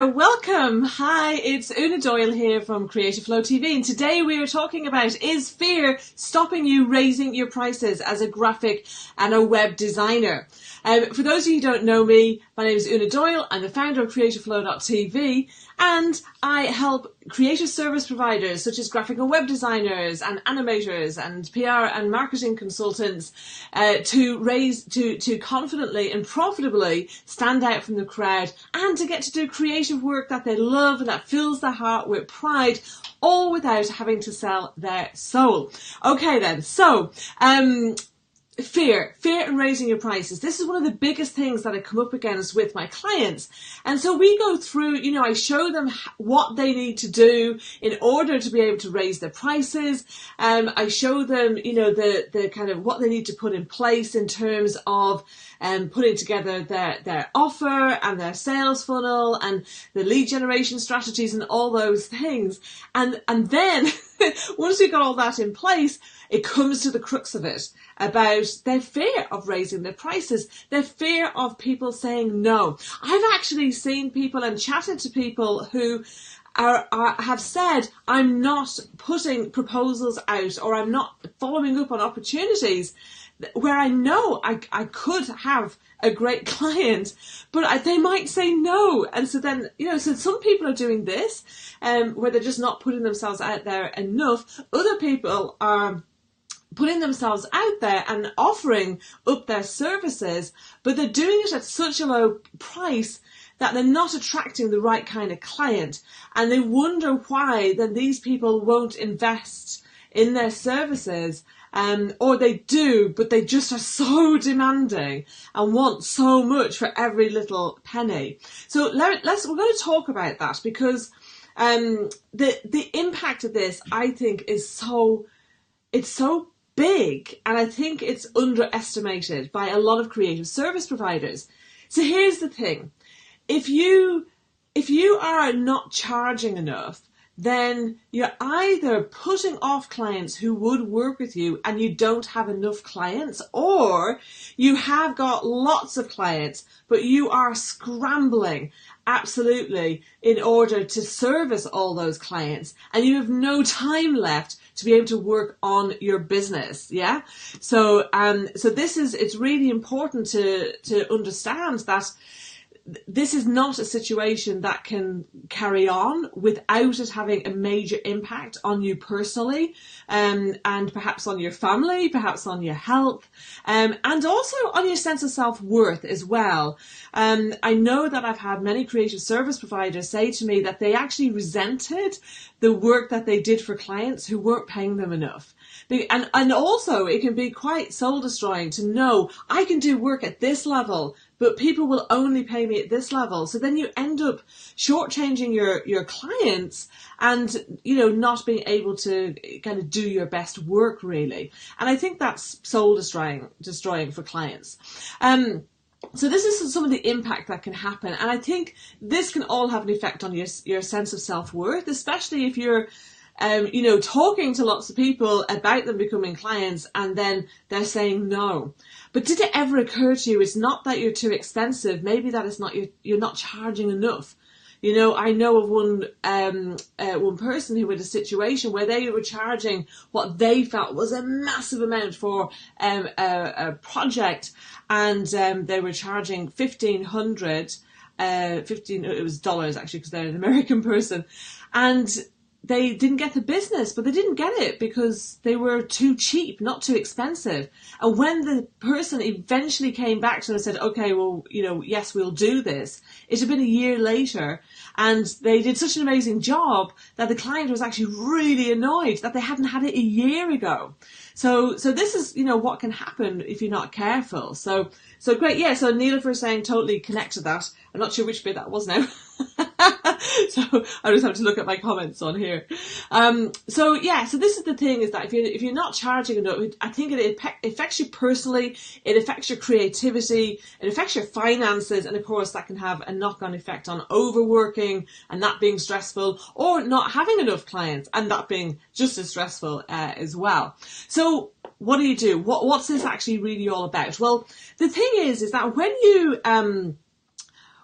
Welcome. Hi, it's Una Doyle here from Creative Flow TV, and today we are talking about, is fear stopping you raising your prices as a graphic and a web designer? For those of you who don't know me, my name is Una Doyle. I'm the founder of creativeflow.tv, and I help creative service providers such as graphic and web designers and animators and PR and marketing consultants to confidently and profitably stand out from the crowd and to get to do creative work that they love and that fills their heart with pride, all without having to sell their soul. Okay then, so fear and raising your prices. This is one of the biggest things that I come up against with my clients. And so we go through, I show them what they need to do in order to be able to raise their prices. I show them, the kind of what they need to put in place in terms of putting together their offer and their sales funnel and the lead generation strategies and all those things. And then once we've got all that in place, it comes to the crux of it about their fear of raising their prices, their fear of people saying no. I've actually seen people and chatted to people who have said, I'm not putting proposals out, or I'm not following up on opportunities where I know I could have a great client, but they might say no. And so then, so some people are doing this, where they're just not putting themselves out there enough. Other people are putting themselves out there and offering up their services, but they're doing it at such a low price that they're not attracting the right kind of client. And they wonder why then these people won't invest in their services. Or they do, but they just are so demanding and want so much for every little penny. So we're going to talk about that, because the impact of this, I think, is so big, and I think it's underestimated by a lot of creative service providers. So here's the thing: if you are not charging enough, then you're either putting off clients who would work with you and you don't have enough clients, or you have got lots of clients but you are scrambling absolutely in order to service all those clients, and you have no time left to be able to work on your business. Yeah. So it's really important to understand that this is not a situation that can carry on without it having a major impact on you personally, and perhaps on your family, perhaps on your health, and also on your sense of self-worth as well. I know that I've had many creative service providers say to me that they actually resented the work that they did for clients who weren't paying them enough. And also it can be quite soul destroying to know I can do work at this level, but people will only pay me at this level. So then you end up shortchanging your clients and, not being able to kind of do your best work really. And I think that's soul destroying for clients. So this is some of the impact that can happen. And I think this can all have an effect on your sense of self-worth, especially if you're talking to lots of people about them becoming clients and then they're saying no. But did it ever occur to you, it's not that you're too expensive, maybe that it's not you're not charging enough. I know of one person who had a situation where they were charging what they felt was a massive amount for a project, and they were charging $1,500, it was dollars actually, because they're an American person, and they didn't get the business, but they didn't get it because they were too cheap, not too expensive. And when the person eventually came back to them and said, okay, well, yes, we'll do this, it had been a year later, and they did such an amazing job that the client was actually really annoyed that they hadn't had it a year ago. So this is, what can happen if you're not careful. So great. Yeah. So Neela saying totally connect to that. I'm not sure which bit that was now. So I just have to look at my comments on here. So this is the thing, is that if you're not charging enough, I think it affects you personally, it affects your creativity, it affects your finances, and of course that can have a knock-on effect on overworking and that being stressful, or not having enough clients and that being just as stressful as well. So what do you do? What's this actually really all about? Well, the thing is that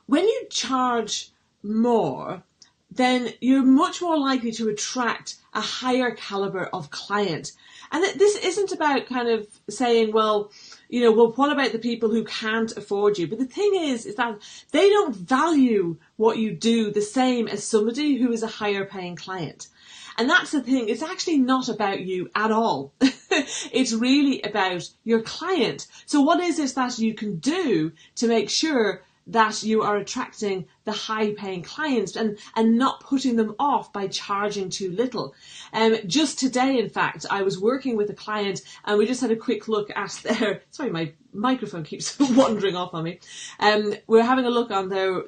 when you charge more, then you're much more likely to attract a higher caliber of client. And this isn't about kind of saying, well, what about the people who can't afford you? But the thing is that they don't value what you do the same as somebody who is a higher paying client. And that's the thing. It's actually not about you at all. It's really about your client. So what is it that you can do to make sure that you are attracting the high paying clients and not putting them off by charging too little? Just today, in fact, I was working with a client and we just had a quick look at sorry, my microphone keeps wandering off on me. We're having a look on their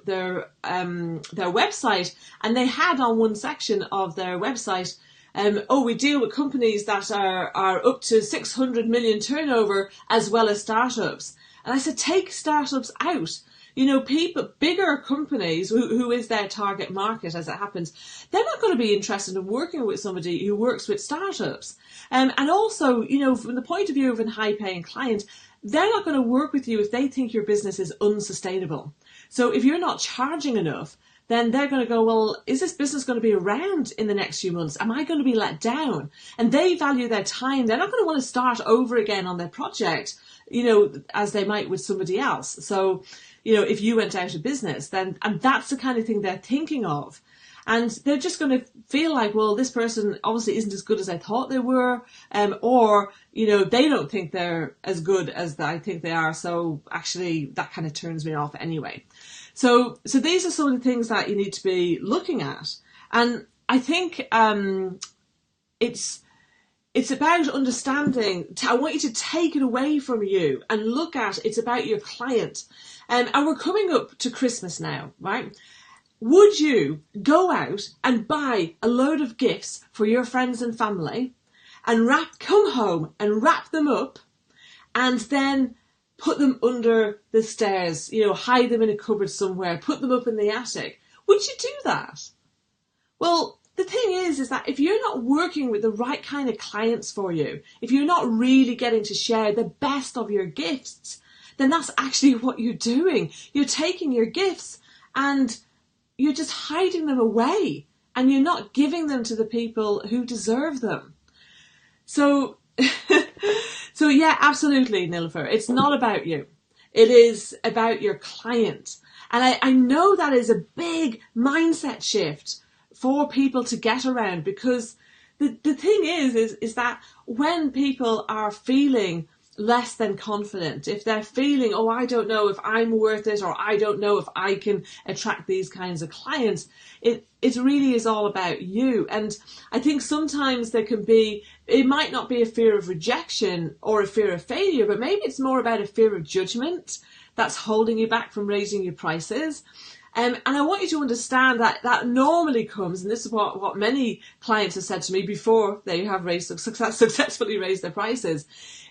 website, and they had on one section of their website, we deal with companies that are up to 600 million turnover as well as startups. And I said, take startups out. People, bigger companies, who is their target market as it happens, they're not going to be interested in working with somebody who works with startups. And also, from the point of view of a high paying client, they're not going to work with you if they think your business is unsustainable. So if you're not charging enough, then they're going to go, well, is this business going to be around in the next few months? Am I going to be let down? And they value their time. They're not going to want to start over again on their project, as they might with somebody else. So, if you went out of business, and that's the kind of thing they're thinking of. And they're just going to feel like, well, this person obviously isn't as good as I thought they were, or, they don't think they're as good as I think they are. So actually that kind of turns me off anyway. So these are some of the things that you need to be looking at. And I think it's about understanding. I want you to take it away from you and look at it's about your client. And we're coming up to Christmas now, right? Would you go out and buy a load of gifts for your friends and family and come home and wrap them up and then put them under the stairs, hide them in a cupboard somewhere, put them up in the attic? Would you do that? Well, the thing is that if you're not working with the right kind of clients for you, if you're not really getting to share the best of your gifts, then that's actually what you're doing. You're taking your gifts and you're just hiding them away and you're not giving them to the people who deserve them. So yeah, absolutely, Nilufer. It's not about you. It is about your client. And I know that is a big mindset shift for people to get around, because the thing is that when people are feeling less than confident, if they're feeling, oh, I don't know if I'm worth it, or I don't know if I can attract these kinds of clients, it really is all about you. And I think sometimes it might not be a fear of rejection or a fear of failure, but maybe it's more about a fear of judgment that's holding you back from raising your prices. And I want you to understand that normally comes, and this is what many clients have said to me before they have successfully raised their prices,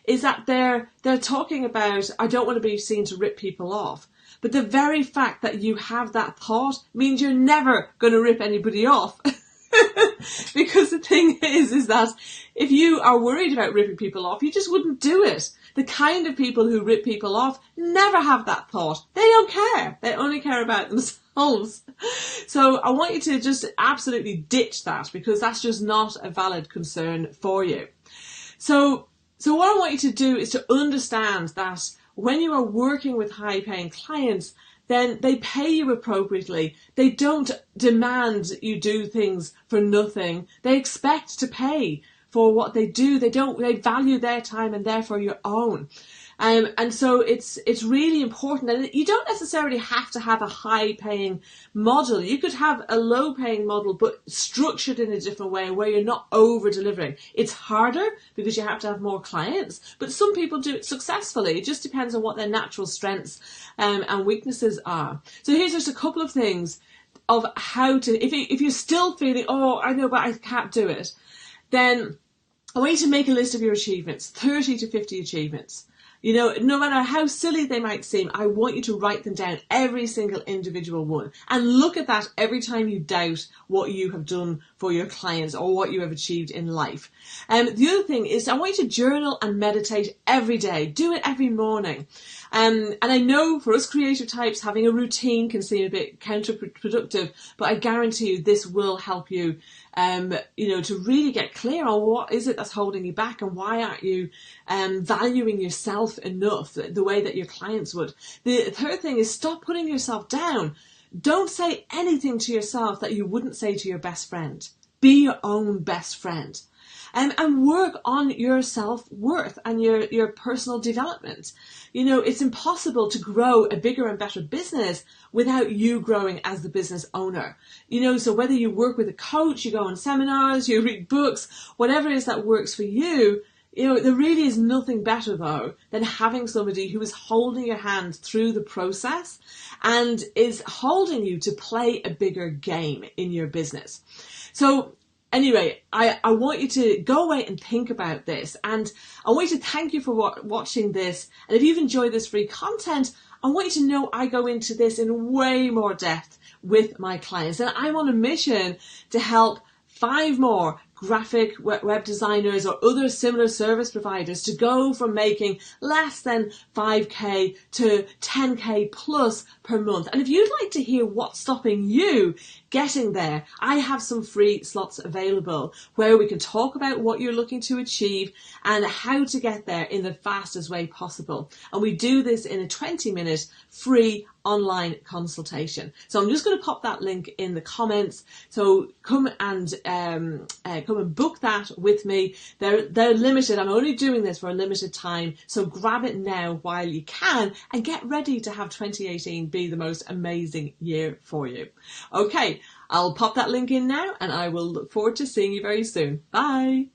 is that they're talking about, I don't want to be seen to rip people off. But the very fact that you have that thought means you're never going to rip anybody off. Because the thing is that if you are worried about ripping people off, you just wouldn't do it. The kind of people who rip people off never have that thought. They don't care. They only care about themselves. So I want you to just absolutely ditch that, because that's just not a valid concern for you. So what I want you to do is to understand that when you are working with high paying clients, then they pay you appropriately. They don't demand you do things for nothing. They expect to pay for what they do. They value their time and therefore your own. And so it's really important. And you don't necessarily have to have a high paying model. You could have a low paying model, but structured in a different way where you're not over delivering. It's harder because you have to have more clients, but some people do it successfully. It just depends on what their natural strengths and weaknesses are. So here's just a couple of things of how to, if you're still feeling, oh, I know, but I can't do it, then I want you to make a list of your achievements, 30 to 50 achievements. No matter how silly they might seem, I want you to write them down, every single individual one, and look at that every time you doubt what you have done for your clients or what you have achieved in life. The other thing is I want you to journal and meditate every day. Do it every morning. And I know for us creative types, having a routine can seem a bit counterproductive, but I guarantee you this will help you, to really get clear on what is it that's holding you back and why aren't you valuing yourself enough the way that your clients would. The third thing is stop putting yourself down. Don't say anything to yourself that you wouldn't say to your best friend. Be your own best friend. And work on your self-worth and your personal development. It's impossible to grow a bigger and better business without you growing as the business owner. So whether you work with a coach, you go on seminars, you read books, whatever it is that works for you, there really is nothing better, though, than having somebody who is holding your hand through the process and is holding you to play a bigger game in your business. So anyway, I want you to go away and think about this, and I want you to thank you for watching this. And if you've enjoyed this free content, I want you to know I go into this in way more depth with my clients, and I'm on a mission to help 5 more graphic web designers or other similar service providers to go from making less than 5k to 10k plus per month. And if you'd like to hear what's stopping you getting there, I have some free slots available where we can talk about what you're looking to achieve and how to get there in the fastest way possible. And we do this in a 20-minute free online consultation. So I'm just going to pop that link in the comments. So come and book that with me. They're limited. I'm only doing this for a limited time. So grab it now while you can and get ready to have 2018 be the most amazing year for you. Okay, I'll pop that link in now and I will look forward to seeing you very soon. Bye.